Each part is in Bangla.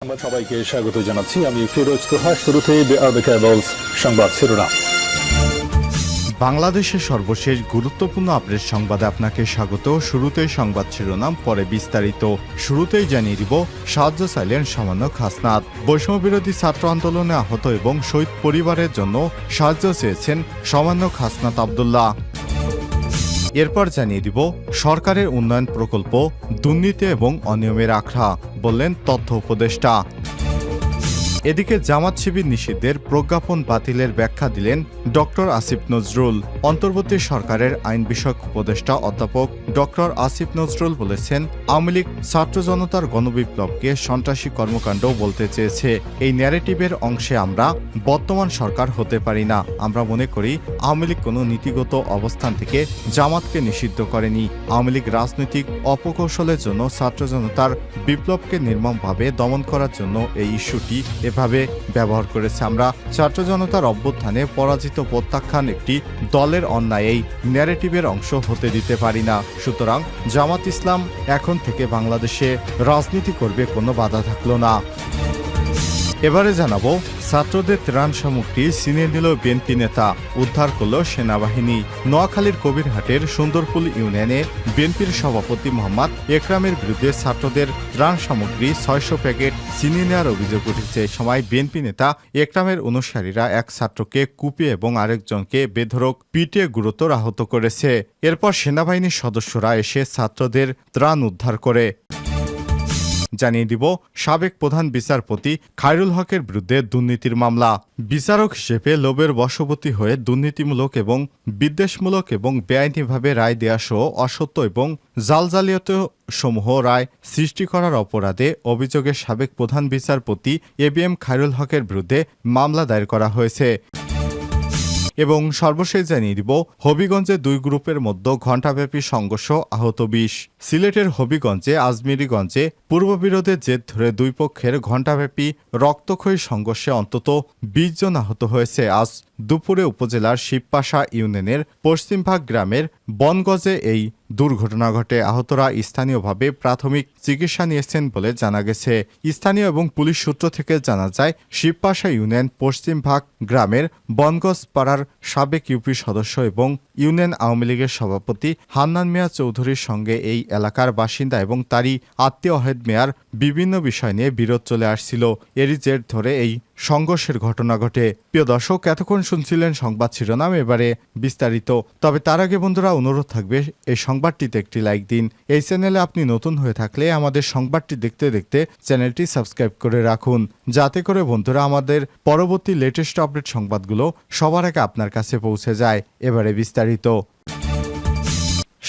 সংবাদ সবাইকে স্বাগত জানাচ্ছি। আমি ফিরোজ তোহা। শুরুতেই সংবাদ শিরোনাম। বাংলাদেশের সর্বশেষ গুরুত্বপূর্ণ আপডেট সংবাদে আপনাকে স্বাগত। শুরুতেই সংবাদ শিরোনাম, পরে বিস্তারিত। শুরুতেই জানিয়ে দিব, সাহায্য চাইলেন সমন্বয়ক হাসনাত। বৈষম্যবিরোধী ছাত্র আন্দোলনে আহত এবং শহীদ পরিবারের জন্য সাহায্য চেয়েছেন সমন্বয়ক হাসনাত আব্দুল্লাহ। এরপর জানিয়ে দিব, সরকারের উন্নয়ন প্রকল্প দুর্নীতি এবং অনিয়মের আখড়া, বললেন তথ্য উপদেষ্টা। এদিকে জামাত শিবির নিষিদ্ধের প্রজ্ঞাপন বাতিলের ব্যাখ্যা দিলেন ডক্টর আসিফ নজরুল। অন্তর্বর্তী সরকারের আইন বিষয়ক উপদেষ্টা অধ্যাপক ডক্টর আসিফ নজরুল বলেছেন, আওয়ামী লীগ ছাত্র জনতার গণবিপ্লবকে সন্ত্রাসী কর্মকাণ্ড বলতে চেয়েছে। এই ন্যারেটিভের অংশে আমরা বর্তমান সরকার হতে পারি না। আমরা মনে করি আওয়ামী লীগ কোনো নীতিগত অবস্থান থেকে জামাতকে নিষিদ্ধ করেনি। আওয়ামী লীগ রাজনৈতিক অপকৌশলের জন্য ছাত্র জনতার বিপ্লবকে নির্মমভাবে দমন করার জন্য এই ইস্যুটি এভাবে ব্যবহার করেছে। আমরা ছাত্র জনতার অভ্যুত্থানে পরাজিত প্রত্যাখ্যান একটি দলের অন্যায় এই ন্যারেটিভের অংশ হতে দিতে পারি না। সুতরাং জামাত ইসলাম এখন থেকে বাংলাদেশে রাজনীতি করবে, কোনো বাধা থাকলো না। এবারে জানাবো, ছাত্রদের ত্রাণ সামগ্রী ছিনিয়ে নিল বিএনপি নেতা, উদ্ধার করল সেনাবাহিনী। নোয়াখালীর কবিরহাটের সুন্দরপুল ইউনিয়নে বিএনপির সভাপতি মোহাম্মদ একরামের বিরুদ্ধে ছাত্রদের ত্রাণ সামগ্রী ৬০০ প্যাকেট ছিনিয়ে নেওয়ার অভিযোগ উঠেছে। এই সময় বিএনপি নেতা একরামের অনুসারীরা এক ছাত্রকে কুপিয়ে এবং আরেকজনকে বেধড়ক পিটিয়ে গুরুতর আহত করেছে। এরপর সেনাবাহিনীর সদস্যরা এসে ছাত্রদের ত্রাণ উদ্ধার করে। জানিয়ে দিব, সাবেক প্রধান বিচারপতি খায়রুল হকের বিরুদ্ধে দুর্নীতির মামলা। বিচারক হিসেবে লোভের বশবর্তী হয়ে দুর্নীতিমূলক এবং বিদ্বেষমূলক এবং বেআইনিভাবে রায় দেয়া সহ অসত্য এবং জালজালিয়াত সমূহ রায় সৃষ্টি করার অপরাধে অভিযোগে সাবেক প্রধান বিচারপতি এবিএম খায়রুল হকের বিরুদ্ধে মামলা দায়ের করা হয়েছে। এবং সর্বশেষ জানিয়ে দিব, হবিগঞ্জে দুই গ্রুপের মধ্যে ঘণ্টাব্যাপী সংঘর্ষ, আহত ২০। সিলেটের হবিগঞ্জে আজমিরিগঞ্জে পূর্ববিরোধের জের ধরে দুই পক্ষের ঘণ্টাব্যাপী রক্তক্ষয়ী সংঘর্ষে অন্তত ২০ জন আহত হয়েছে। আজ দুপুরে উপজেলার শিবপাশা ইউনিয়নের পশ্চিমভাগ গ্রামের বনগজে এই দুর্ঘটনা ঘটে। আহতরা স্থানীয়ভাবে প্রাথমিক চিকিৎসা নিয়েছেন বলে জানা গেছে। স্থানীয় এবং পুলিশ সূত্র থেকে জানা যায়, শিবপাশা ইউনিয়ন পশ্চিমভাগ গ্রামের বনগজ পাড়ার সাবেক ইউপি সদস্য এবং ইউনিয়ন আওয়ামী লীগের সভাপতি হান্নান মিয়া চৌধুরীর সঙ্গে এই এলাকার বাসিন্দা এবং তারই আত্মীয় ওয়াহেদ মিয়ার বিভিন্ন বিষয় নিয়ে বিরোধ চলে আসছিল। এরই জের ধরে এই সংঘর্ষের ঘটনা ঘটে। প্রিয় দর্শক, এতক্ষণ শুনছিলেন সংবাদ শিরোনাম, এবারে বিস্তারিত। তবে তার আগে বন্ধুরা, অনুরোধ থাকবে এই সংবাদটিতে একটি লাইক দিন। এই চ্যানেলে আপনি নতুন হয়ে থাকলে আমাদের সংবাদটি দেখতে দেখতে চ্যানেলটি সাবস্ক্রাইব করে রাখুন, যাতে করে বন্ধুরা আমাদের পরবর্তী লেটেস্ট আপডেট সংবাদগুলো সবার আগে আপনার কাছে পৌঁছে যায়। এবারে বিস্তারিত।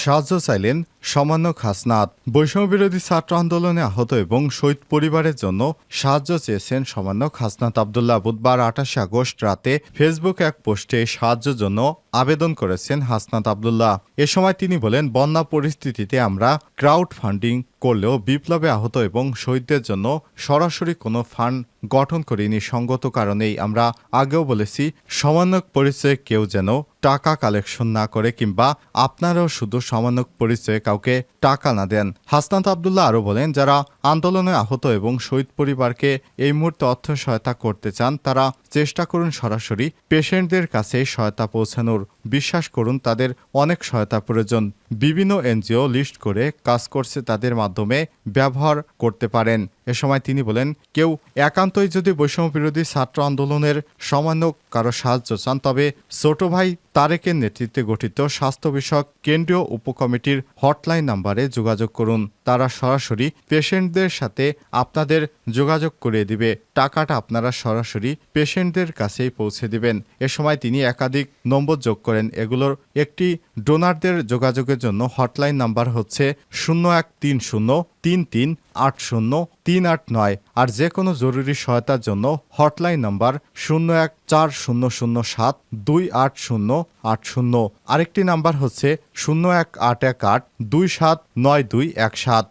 সাহায্য চাইলেন সমন্বয়ক হাসনাত। বৈষম্যবিরোধী ছাত্র আন্দোলনে আহত এবং শহীদ পরিবারের জন্য সাহায্য চেয়েছেন সমন্বয়ক হাসনাত আব্দুল্লাহ। বুধবার ২৮ আগস্ট রাতে ফেসবুকে এক পোস্টে সাহায্যের জন্য আবেদন করেছেন হাসনাত আব্দুল্লাহ। এ সময় তিনি বলেন, বন্যা পরিস্থিতিতে আমরা ক্রাউড ফান্ডিং করলেও বিপ্লবে আহত এবং শহীদদের জন্য সরাসরি কোনো ফান্ড গঠন করিনি। সঙ্গত কারণেই আমরা আগেও বলেছি, সমন্বয়ক পরিচয়ে কেউ যেন টাকা কালেকশন না করে, কিংবা আপনারাও শুধু সমন্বয়ক পরিচয়ে কাউকে টাকা না দেন। হাসনাত আব্দুল্লাহ আরও বলেন, যারা আন্দোলনে আহত এবং শহীদ পরিবারকে এই মুহূর্তে অর্থ সহায়তা করতে চান, তারা চেষ্টা করুন সরাসরি পেশেন্টদের কাছে সহায়তা পৌঁছানোর। বিশ্বাস করুন, তাদের অনেক সহায়তা প্রয়োজন। বিভিন্ন এনজিও লিস্ট করে কাজ করছে, তাদের মাধ্যমে ব্যবহার করতে পারেন। এ সময় তিনি বলেন, কেউ একান্তই যদি বৈষম্য বিরোধী ছাত্র আন্দোলনের সমন্বয়ক কারো সাহায্য চান, তবে ছোট ভাই তারেকের নেতৃত্বে গঠিত স্বাস্থ্য বিষয়ক কেন্দ্রীয় উপকমিটির হটলাইন নাম্বারে যোগাযোগ করুন। তারা সরাসরি পেশেন্টদের সাথে আপনাদের যোগাযোগ করিয়ে দিবে। টাকাটা আপনারা সরাসরি পেশেন্টদের কাছেই পৌঁছে দিবেন। এ সময় তিনি একাধিক নম্বর যোগ করেন। এগুলোর একটি ডোনারদের যোগাযোগের জন্য হটলাইন নাম্বার হচ্ছে 013033803809, আর যে কোনো জরুরি সহায়তার জন্য হটলাইন নাম্বার 014007280880। আরেকটি নাম্বার হচ্ছে 018182792217।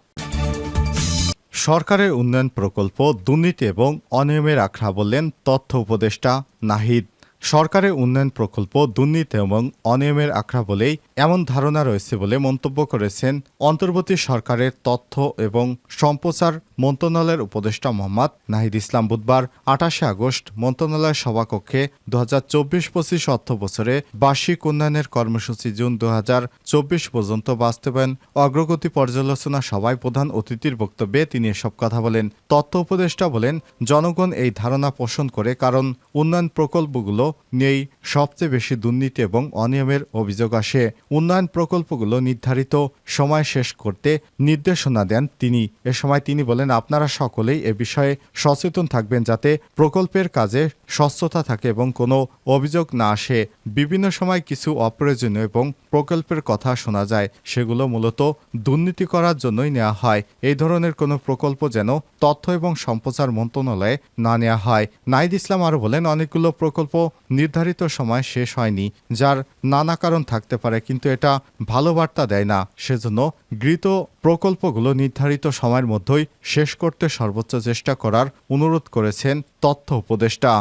সরকারের উন্নয়ন প্রকল্প দুর্নীতি এবং অনিয়মের আখড়া, বললেন তথ্য উপদেষ্টা নাহিদ। সরকারের উন্নয়ন প্রকল্প দুর্নীতি এবং অনিয়মের আখড়া বলেই এমন ধারণা রয়েছে বলে মন্তব্য করেছেন অন্তর্বর্তী সরকারের তথ্য এবং সম্প্রচার মন্ত্রণালয়ের উপদেষ্টা মোহাম্মদ নাহিদ ইসলাম। বুধবার ২৮ আগস্ট মন্ত্রণালয়ের সভাকক্ষে ২০২৪-২৫ অর্থ বছরে বার্ষিক উন্নয়নের কর্মসূচি জুন ২০২৪ পর্যন্ত বাস্তবায়ন অগ্রগতি পর্যালোচনা সভায় প্রধান অতিথির বক্তব্যে তিনি এসব কথা বলেন। তথ্য উপদেষ্টা বলেন, জনগণ এই ধারণা পোষণ করে কারণ উন্নয়ন প্রকল্পগুলো নিয়েই সবচেয়ে বেশি দুর্নীতি এবং অনিয়মের অভিযোগ আসে। উন্নয়ন প্রকল্পগুলো নির্ধারিত সময় শেষ করতে নির্দেশনা দেন তিনি। এ সময় তিনি বলেন, আপনারা সকলেই এ বিষয়ে সচেতন থাকবেন যাতে প্রকল্পের কাজে স্বচ্ছতা থাকে এবং কোনো অভিযোগ না আসে। বিভিন্ন সময় কিছু অপ্রয়োজনীয় এবং প্রকল্পের কথা শোনা যায়, সেগুলো মূলত দুর্নীতি করার জন্যই নেওয়া হয়। এই ধরনের কোনো প্রকল্প যেন তথ্য এবং সম্প্রচার মন্ত্রণালয়ে না নেওয়া হয়। নাহিদ ইসলাম আরও বলেন, অনেকগুলো প্রকল্প নির্ধারিত সময় শেষ হয়নি, যার নানা কারণ থাকতে পারে, কিন্তু এটা ভালো বার্তা দেয় না। সেজন্য গৃহীত প্রকল্পগুলো নির্ধারিত সময়ের মধ্যেই শেষ করতে সর্বোচ্চ চেষ্টা করার অনুরোধ করেছেন তথ্য উপদেষ্টা।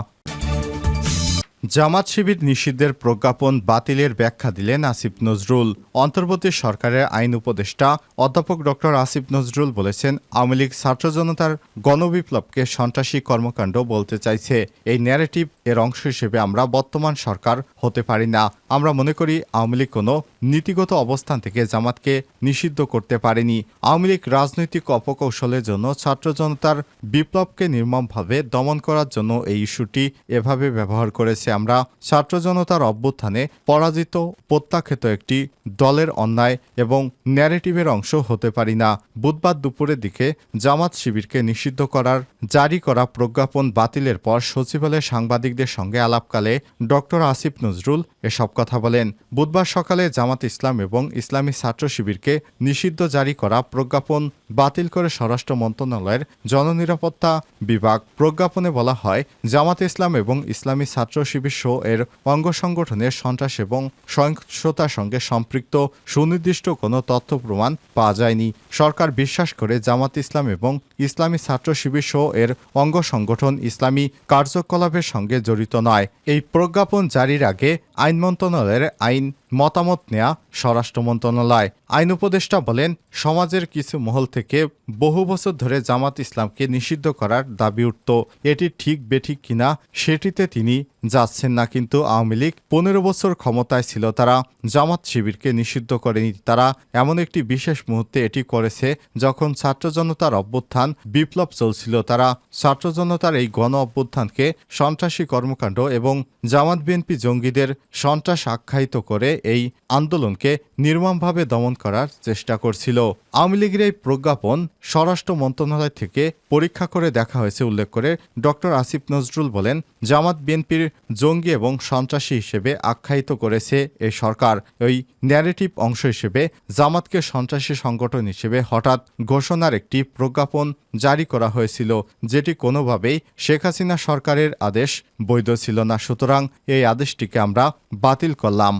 জামাত শিবির নিষিদ্ধের প্রজ্ঞাপন বাতিলের ব্যাখ্যা দিলেন আসিফ নজরুল। অন্তর্বর্তী সরকারের আইন উপদেষ্টা অধ্যাপক ডক্টর আসিফ নজরুল বলেছেন, আওয়ামী লীগ ছাত্র জনতার গণবিপ্লবকে সন্ত্রাসী কর্মকাণ্ড বলতে চাইছে। এই ন্যারেটিভ এর অংশ হিসেবে আমরা বর্তমান সরকার হতে পারি না। আমরা মনে করি আওয়ামী লীগ কোনো নীতিগত অবস্থান থেকে জামাতকে নিষিদ্ধ করতে পারেনি। আওয়ামী লীগ রাজনৈতিক অপকৌশলের জন্য ছাত্র জনতার বিপ্লবকে নির্মমভাবে দমন করার জন্য এই ইস্যুটি এভাবে ব্যবহার করেছে। আমরা ছাত্র জনতার অভ্যুত্থানে পরাজিত প্রত্যাখ্যাত একটি দলের অন্যায় এবং ন্যারেটিভের অংশ হতে পারি না। বুধবার দুপুরের দিকে জামাত শিবিরকে নিষিদ্ধ করার জারি করা প্রজ্ঞাপন বাতিলের পর সচিবালয়ে সাংবাদিকদের সঙ্গে আলাপকালে ডক্টর আসিফ নজরুল এসব কথা বলেন। বুধবার সকালে জামাত ইসলাম এবং ইসলামী ছাত্র শিবিরকে নিষিদ্ধ জারি করা প্রজ্ঞাপন বাতিল করে স্বরাষ্ট্র মন্ত্রণালয়ের জননিরাপত্তা বিভাগ। প্রজ্ঞাপনে বলা হয়, জামাত ইসলাম এবং ইসলামী ছাত্র শিবির এর অঙ্গ সংগঠনের সন্ত্রাস এবং সহিংসতার সঙ্গে সম্পৃক্ত সুনির্দিষ্ট কোনো তথ্য প্রমাণ পাওয়া যায়নি। সরকার বিশ্বাস করে জামাত ইসলাম এবং ইসলামী ছাত্র শিবির এর অঙ্গ সংগঠন ইসলামী কার্যকলাপের সঙ্গে জড়িত নয়। এই প্রজ্ঞাপন জারির আগে আইন মন্ত্রণালয়ের আইন মতামত নেয়া স্বরাষ্ট্র মন্ত্রণালয়। আইন উপদেষ্টা বলেন, সমাজের কিছু মহল থেকে বহু বছর ধরে জামাত ইসলামকে নিষিদ্ধ করার দাবি উঠত। এটি ঠিক বেঠিক কিনা সেটিতে তিনি যাচ্ছেন না, কিন্তু আওয়ামী লীগ 15 বছর ক্ষমতায় ছিল, তারা জামাত শিবিরকে নিষিদ্ধ করেনি। তারা এমন একটি বিশেষ মুহূর্তে এটি করেছে যখন ছাত্র জনতার অভ্যুত্থান বিপ্লব চলছিল। তারা ছাত্র জনতার এই গণ অভ্যুত্থানকে সন্ত্রাসী কর্মকাণ্ড এবং জামাত বিএনপি জঙ্গিদের সন্ত্রাস আখ্যায়িত করে এই আন্দোলনকে নির্মমভাবে দমন করার চেষ্টা করছিল। আওয়ামী লীগের এই প্রজ্ঞাপন স্বরাষ্ট্র মন্ত্রণালয় থেকে পরীক্ষা করে দেখা হয়েছে উল্লেখ করে ডক্টর আসিফ নজরুল বলেন, জামাত বিএনপির জঙ্গি এবং সন্ত্রাসী হিসেবে আখ্যায়িত করেছে এই সরকার। ওই ন্যারেটিভ অংশ হিসেবে জামাতকে সন্ত্রাসী সংগঠন হিসেবে হঠাৎ ঘোষণার একটি প্রজ্ঞাপন জারি করা হয়েছিল, যেটি কোনোভাবেই শেখ হাসিনা সরকারের আদেশ বৈধ ছিল না। সুতরাং এই আদেশটিকে আমরা বাতিল করলাম।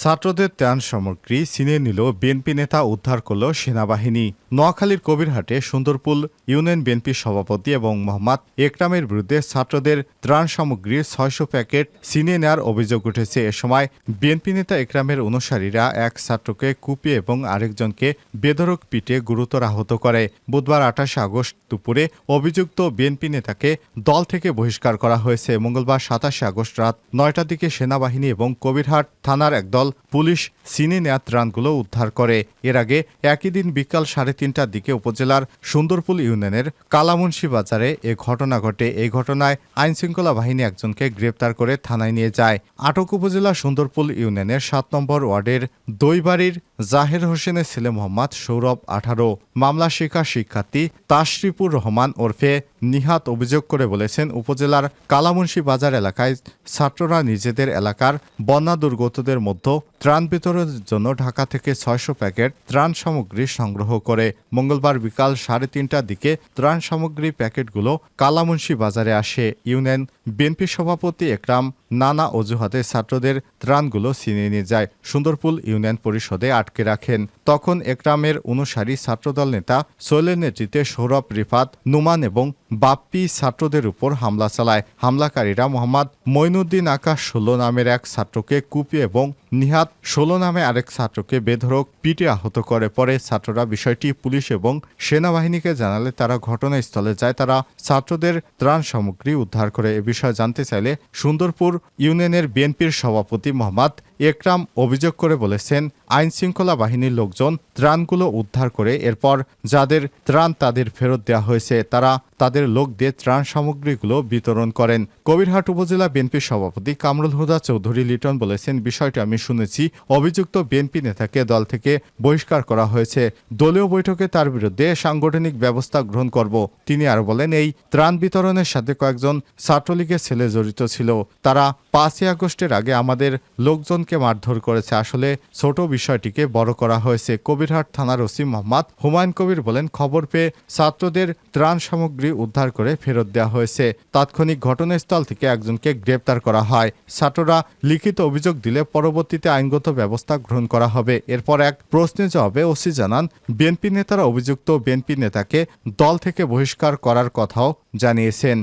ছাত্রদের ত্রাণ সামগ্রী ছিনিয়ে নিল বিএনপি নেতা, উদ্ধার করল সেনাবাহিনী। নোয়াখালীর কবিরহাটে সুন্দরপুল ইউনিয়ন বিএনপির সভাপতি এবং মোহাম্মদ একরামের বিরুদ্ধে ছাত্রদের ত্রাণ সামগ্রীর ৬০০ প্যাকেট ছিনিয়ে নেওয়ার অভিযোগ উঠেছে। এ সময় বিএনপি নেতা একরামের অনুসারীরা এক ছাত্রকে কুপিয়ে এবং আরেকজনকে বেধড়ক পিটে গুরুতর আহত করে। বুধবার ২৮ আগস্ট দুপুরে অভিযুক্ত বিএনপি নেতাকে দল থেকে বহিষ্কার করা হয়েছে। মঙ্গলবার ২৭ আগস্ট রাত ৯টার দিকে সেনাবাহিনী এবং কবিরহাট থানার একদল পুলিশ ছিনিয়ে নেওয়া ত্রাণগুলো উদ্ধার করে। এর আগে একই দিন বিকাল ৩:৩০টার দিকে উপজেলার সুন্দরপুল ইউনিয়নের কালামুন্সি বাজারে এ ঘটনা ঘটে। এই ঘটনায় আইনশৃঙ্খলা বাহিনী একজনকে গ্রেপ্তার করে থানায় নিয়ে যায়। আটক উপজেলা সুন্দরপুল ইউনিয়নের ৭ নম্বর ওয়ার্ডের দইবাড়ির জাহের হোসেনের ছেলে মোহাম্মদ সৌরভ ১৮। মামলা শিকার শিক্ষার্থী তাশরিফুর রহমান ওরফে নিহাত অভিযোগ করে বলেছেন, উপজেলার কালামুন্সি বাজার এলাকায় ছাত্ররা নিজেদের এলাকার বন্যা দুর্গতদের মধ্যে ত্রাণ বিতরণের জন্য ঢাকা থেকে 600 প্যাকেট ত্রাণ সামগ্রী সংগ্রহ করে মঙ্গলবার বিকাল 3:30টার দিকে ত্রাণ সামগ্রী প্যাকেটগুলো কালামুন্সি বাজারে আসে। ইউনিয়ন বিএনপি সভাপতি একরাম নানা অজুহাতে ছাত্রদের ত্রাণগুলো ছিনিয়ে নিয়ে যায় সুন্দরপুর ইউনিয়ন পরিষদে আটকে রাখেন। তখন একরামের অনুসারী ছাত্রদল নেতা সোহেলের নেতৃত্বে সৌরভ, রিফাত, নুমান এবং বাপ্পি ছাত্রদের উপর হামলা চালায়। হামলাকারীরা মোহাম্মদ মঈনুদ্দিন আকাশ 16 নামের এক ছাত্রকে কুপিয়ে এবং নিহাত 16 নামে আরেক ছাত্রকে বেধড়ক পিটে আহত করে। পরে ছাত্ররা বিষয়টি পুলিশ এবং সেনাবাহিনীকে জানালে তারা ঘটনাস্থলে যায়। তারা ছাত্রদের ত্রাণ সামগ্রী উদ্ধার করে। এ বিষয়ে জানতে চাইলে সুন্দরপুর ইউনিয়নের বিএনপির সভাপতি মোহাম্মদ একরাম অভিযোগ করে বলেছেন, আইন শৃঙ্খলা বাহিনীর লোকজন ত্রাণগুলো উদ্ধার করে এরপর যাদের ত্রাণ তাদের ফেরত দেওয়া হয়েছে তারা তাদের লোক দিয়ে ত্রাণ সামগ্রীগুলো বিতরণ করেন। কবিরহাট উপজেলা বিএনপির সভাপতি কামরুল হুদা চৌধুরী লিটন বলেছেন, বিষয়টি আমি শুনেছি। অভিযুক্ত বিএনপি নেতাকে দল থেকে বহিষ্কার করা হয়েছে। দলীয় বৈঠকে তার বিরুদ্ধে সাংগঠনিক ব্যবস্থা গ্রহণ করব। তিনি আরো বলেন, এই ত্রাণ বিতরণের সাথে কয়েকজন ছাত্রলীগের ছেলে জড়িত ছিল। তারা 5ই আগস্টের আগে আমাদের লোকজনকে মারধর করেছে। আসলে ছোট বিষয়টিকে বড় করা হয়েছে। কবিরহাট থানার ওসি মোহাম্মদ হুমায়ুন কবির বলেন, খবর পেয়ে ছাত্রদের ত্রাণ সামগ্রী উদ্ধার করে ফেরত দেওয়া হয়েছে। তাৎক্ষণিক ঘটনাস্থল থেকে একজনকে গ্রেপ্তার করা হয়। ছাত্ররা লিখিত অভিযোগ দিলে পরবর্তীতে আইনগত ব্যবস্থা গ্রহণ করা হবে। এরপর এক প্রশ্নের জবাবে ওসি জানান, বিএনপি নেতারা অভিযুক্ত বিএনপি নেতাকে দল থেকে বহিষ্কার করার কথাও জানিয়েছেন।